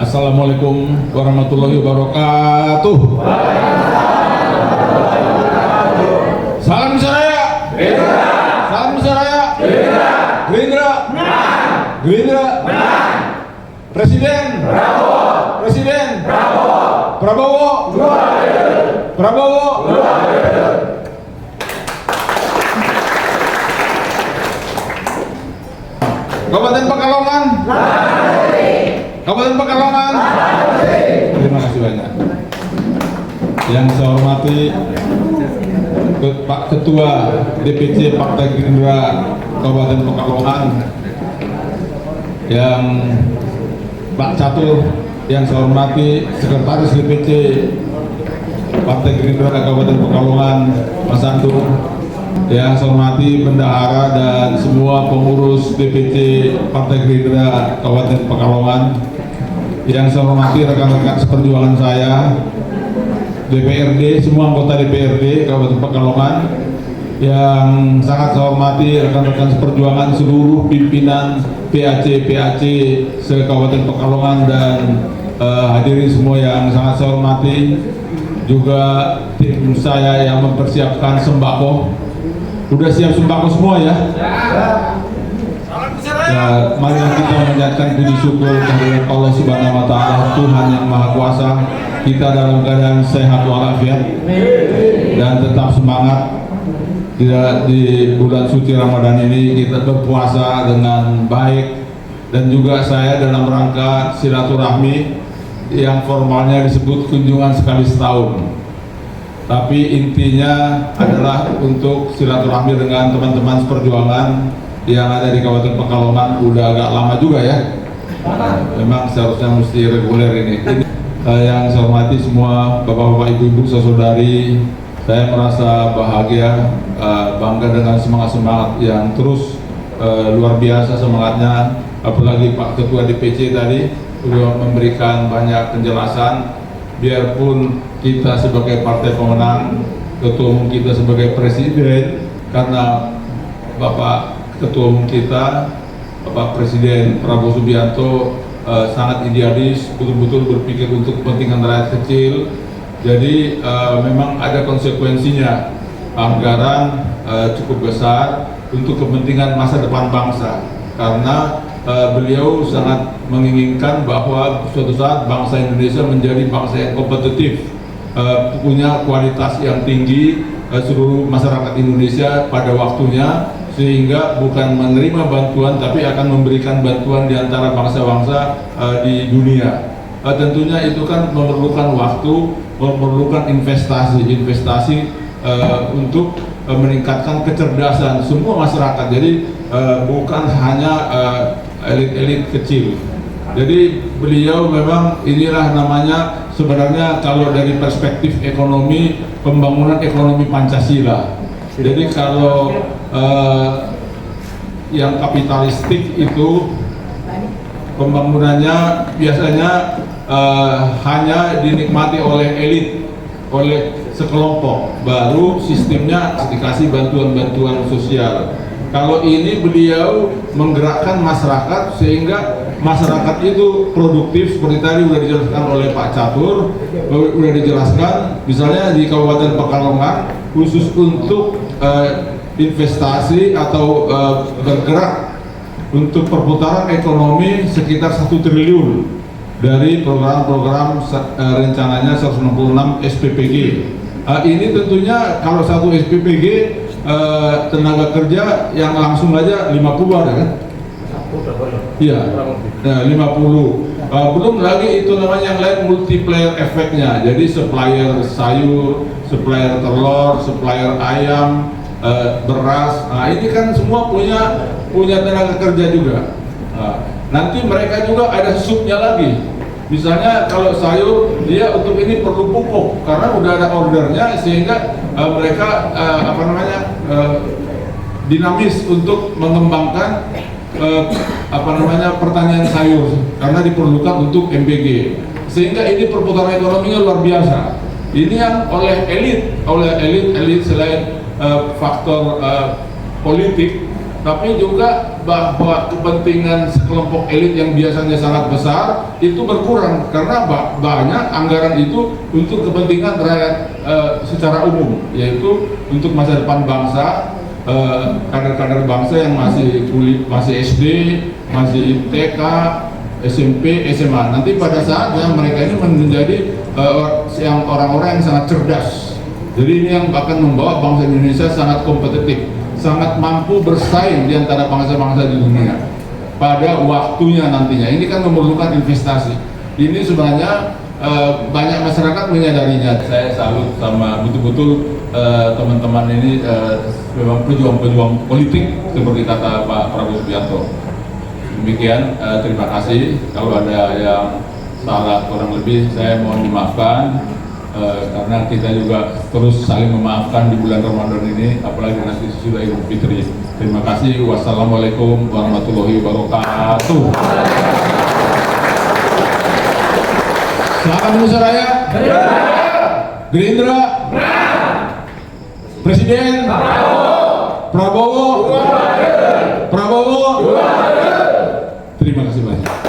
Assalamualaikum warahmatullahi wabarakatuh. Salam Nusaraya. Salam Nusaraya. Gerindra. Gerindra. Presiden. Presiden. Prabowo. Prabowo. Kabupaten Pekalongan. Kabupaten Pekalongan. Terima kasih banyak. Yang saya hormati Pak Ketua DPC Partai Gerindra Kabupaten Pekalongan, yang Pak Catur, yang saya hormati Sekretaris DPC Partai Gerindra Kabupaten Pekalongan, Mas Andung, yang saya hormati bendahara dan semua pengurus DPC Partai Gerindra Kabupaten Pekalongan, yang saya hormati rekan-rekan seperjuangan saya, DPRD, semua anggota DPRD Kabupaten Pekalongan, yang sangat saya hormati rekan-rekan seperjuangan seluruh pimpinan PAC se-Kabupaten Pekalongan, dan hadirin semua yang sangat saya hormati, juga tim saya yang mempersiapkan sembako. Udah siap sembako semua ya? Ya, mari kita menjadikan puji syukur kehadirat Allah Subhanahu wa Ta'ala, Tuhan yang Maha Kuasa. Kita dalam keadaan sehat walafiat dan tetap semangat di bulan suci Ramadan ini. Kita berpuasa dengan baik, dan juga saya dalam rangka silaturahmi yang formalnya disebut kunjungan sekali setahun, tapi intinya adalah untuk silaturahmi dengan teman-teman seperjuangan yang ada di Kabupaten Pekalongan. Udah agak lama juga ya, memang seharusnya mesti reguler ini. Yang saya hormati semua bapak-bapak, ibu-ibu, saudari, saya merasa bahagia, bangga dengan semangat-semangat yang terus luar biasa semangatnya. Apalagi Pak Ketua DPC tadi sudah memberikan banyak penjelasan. Biarpun kita sebagai partai pemenang, ketua umum kita sebagai presiden, karena Bapak Ketua umum kita, Bapak Presiden Prabowo Subianto, sangat idealis, betul-betul berpikir untuk kepentingan rakyat kecil. Jadi memang ada konsekuensinya, anggaran cukup besar untuk kepentingan masa depan bangsa, karena beliau sangat menginginkan bahwa suatu saat bangsa Indonesia menjadi bangsa yang kompetitif, punya kualitas yang tinggi, seluruh masyarakat Indonesia pada waktunya, sehingga bukan menerima bantuan tapi akan memberikan bantuan di antara bangsa-bangsa di dunia. Tentunya itu kan memerlukan waktu, memerlukan investasi untuk meningkatkan kecerdasan semua masyarakat. Jadi bukan hanya elit-elit kecil. Jadi beliau memang inilah namanya sebenarnya kalau dari perspektif ekonomi, pembangunan ekonomi Pancasila. Jadi kalau yang kapitalistik itu pembangunannya biasanya hanya dinikmati oleh elit, oleh sekelompok, baru sistemnya dikasih bantuan-bantuan sosial. Kalau ini beliau menggerakkan masyarakat sehingga masyarakat itu produktif, seperti tadi sudah dijelaskan oleh Pak Catur, sudah dijelaskan misalnya di Kabupaten Pekalongan khusus untuk investasi atau bergerak untuk perputaran ekonomi sekitar 1 triliun dari program-program rencananya 166 SPPG. Ini tentunya kalau satu SPPG tenaga kerja yang langsung aja 50 ada kan? Iya, nah, 50. Belum lagi itu namanya yang lain multiplier efeknya. Jadi supplier sayur, supplier telur, supplier ayam, beras. Nah, ini kan semua punya tenaga kerja juga. Nanti mereka juga ada subnya lagi. Misalnya kalau sayur, dia untuk ini perlu pupuk karena udah ada ordernya, sehingga mereka dinamis untuk mengembangkan pertanian sayur karena diperlukan untuk MPG, sehingga ini perputaran ekonominya luar biasa. Ini yang oleh elit selain faktor politik, tapi juga bahwa kepentingan sekelompok elit yang biasanya sangat besar itu berkurang karena banyak anggaran itu untuk kepentingan rakyat secara umum, yaitu untuk masa depan bangsa, kader-kader bangsa yang masih SD, masih TK, SMP, SMA. Nanti pada saatnya mereka ini menjadi orang-orang yang sangat cerdas. Jadi ini yang akan membawa bangsa Indonesia sangat kompetitif, sangat mampu bersaing di antara bangsa-bangsa di dunia pada waktunya nantinya. Ini kan memerlukan investasi. Ini sebenarnya banyak masyarakat menyadarinya. Saya salut sama betul-betul teman-teman ini memang pejuang-pejuang politik seperti kata Pak Prabowo Subianto. Demikian, terima kasih. Kalau ada yang salah kurang lebih saya mohon dimaafkan. Karena kita juga terus saling memaafkan di bulan Ramadan ini, apalagi nanti sudah Idul Fitri. Terima kasih. Wassalamualaikum warahmatullahi wabarakatuh. Silakan Indonesia Raya. Gerindra. Presiden. Prabowo. Terima kasih banyak.